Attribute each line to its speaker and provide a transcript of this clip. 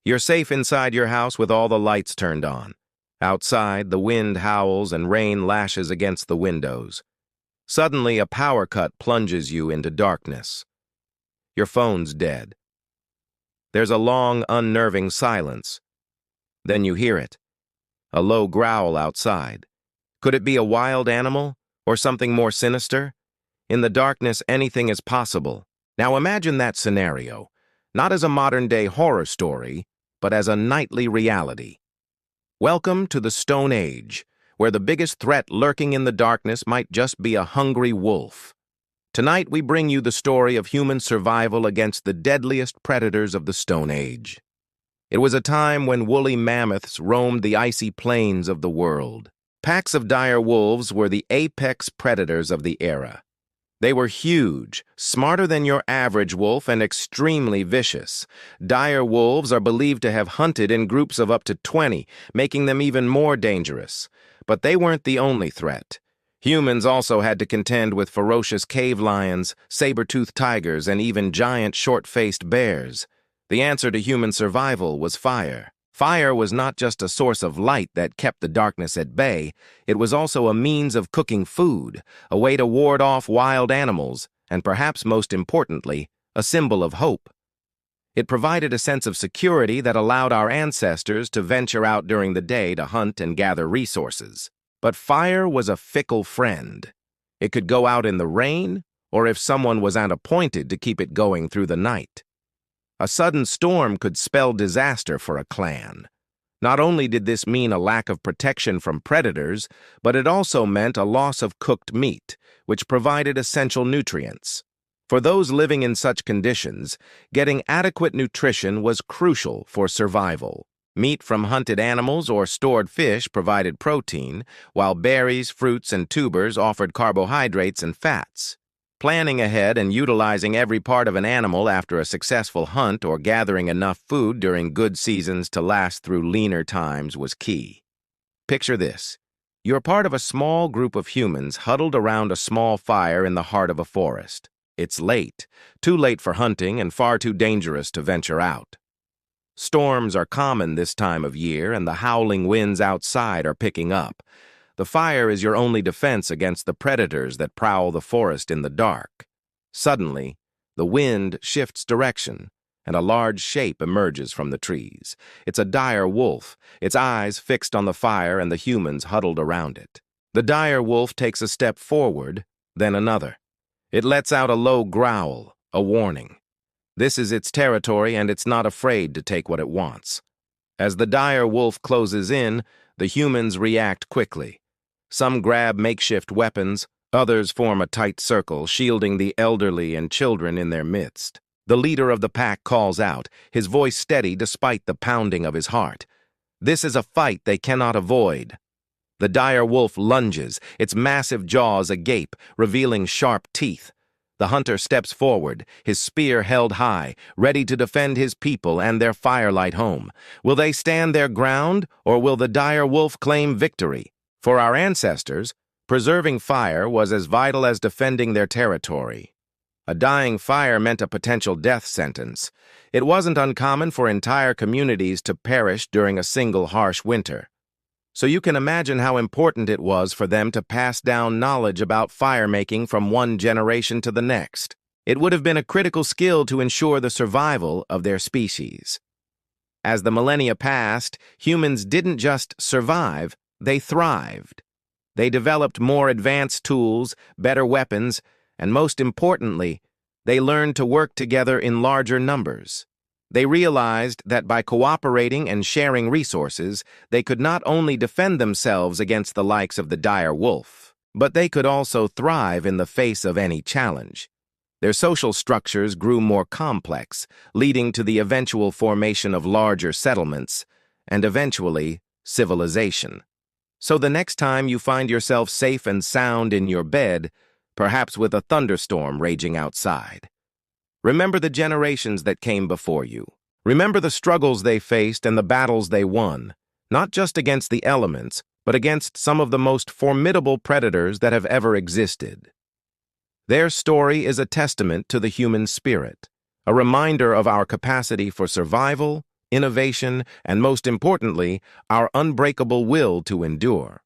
Speaker 1: You're safe inside your house with all the lights turned on. Outside, the wind howls and rain lashes against the windows. Suddenly, a power cut plunges you into darkness. Your phone's dead. There's a long, unnerving silence. Then you hear it. A low growl outside. Could it be a wild animal or something more sinister? In the darkness, anything is possible. Now imagine that scenario, not as a modern-day horror story, but as a nightly reality. Welcome to the Stone Age, where the biggest threat lurking in the darkness might just be a hungry wolf. Tonight we bring you the story of human survival against the deadliest predators of the Stone Age. It was a time when woolly mammoths roamed the icy plains of the world. Packs of dire wolves were the apex predators of the era. They were huge, smarter than your average wolf, and extremely vicious. Dire wolves are believed to have hunted in groups of up to 20, making them even more dangerous. But they weren't the only threat. Humans also had to contend with ferocious cave lions, saber-toothed tigers, and even giant short-faced bears. The answer to human survival was fire. Fire was not just a source of light that kept the darkness at bay, it was also a means of cooking food, a way to ward off wild animals, and perhaps most importantly, a symbol of hope. It provided a sense of security that allowed our ancestors to venture out during the day to hunt and gather resources. But fire was a fickle friend. It could go out in the rain, or if someone was unappointed to keep it going through the night. A sudden storm could spell disaster for a clan. Not only did this mean a lack of protection from predators, but it also meant a loss of cooked meat, which provided essential nutrients. For those living in such conditions, getting adequate nutrition was crucial for survival. Meat from hunted animals or stored fish provided protein, while berries, fruits, and tubers offered carbohydrates and fats. Planning ahead and utilizing every part of an animal after a successful hunt or gathering enough food during good seasons to last through leaner times was key. Picture this. You're part of a small group of humans huddled around a small fire in the heart of a forest. It's late, too late for hunting and far too dangerous to venture out. Storms are common this time of year, and the howling winds outside are picking up. The fire is your only defense against the predators that prowl the forest in the dark. Suddenly, the wind shifts direction, and a large shape emerges from the trees. It's a dire wolf, its eyes fixed on the fire and the humans huddled around it. The dire wolf takes a step forward, then another. It lets out a low growl, a warning. This is its territory, and it's not afraid to take what it wants. As the dire wolf closes in, the humans react quickly. Some grab makeshift weapons, others form a tight circle, shielding the elderly and children in their midst. The leader of the pack calls out, his voice steady despite the pounding of his heart. This is a fight they cannot avoid. The dire wolf lunges, its massive jaws agape, revealing sharp teeth. The hunter steps forward, his spear held high, ready to defend his people and their firelight home. Will they stand their ground, or will the dire wolf claim victory? For our ancestors, preserving fire was as vital as defending their territory. A dying fire meant a potential death sentence. It wasn't uncommon for entire communities to perish during a single harsh winter. So you can imagine how important it was for them to pass down knowledge about fire-making from one generation to the next. It would have been a critical skill to ensure the survival of their species. As the millennia passed, humans didn't just survive, they thrived. They developed more advanced tools, better weapons, and most importantly, they learned to work together in larger numbers. They realized that by cooperating and sharing resources, they could not only defend themselves against the likes of the dire wolf, but they could also thrive in the face of any challenge. Their social structures grew more complex, leading to the eventual formation of larger settlements, and eventually, civilization. So the next time you find yourself safe and sound in your bed, perhaps with a thunderstorm raging outside, remember the generations that came before you. Remember the struggles they faced and the battles they won, not just against the elements, but against some of the most formidable predators that have ever existed. Their story is a testament to the human spirit, a reminder of our capacity for survival, innovation, and most importantly, our unbreakable will to endure.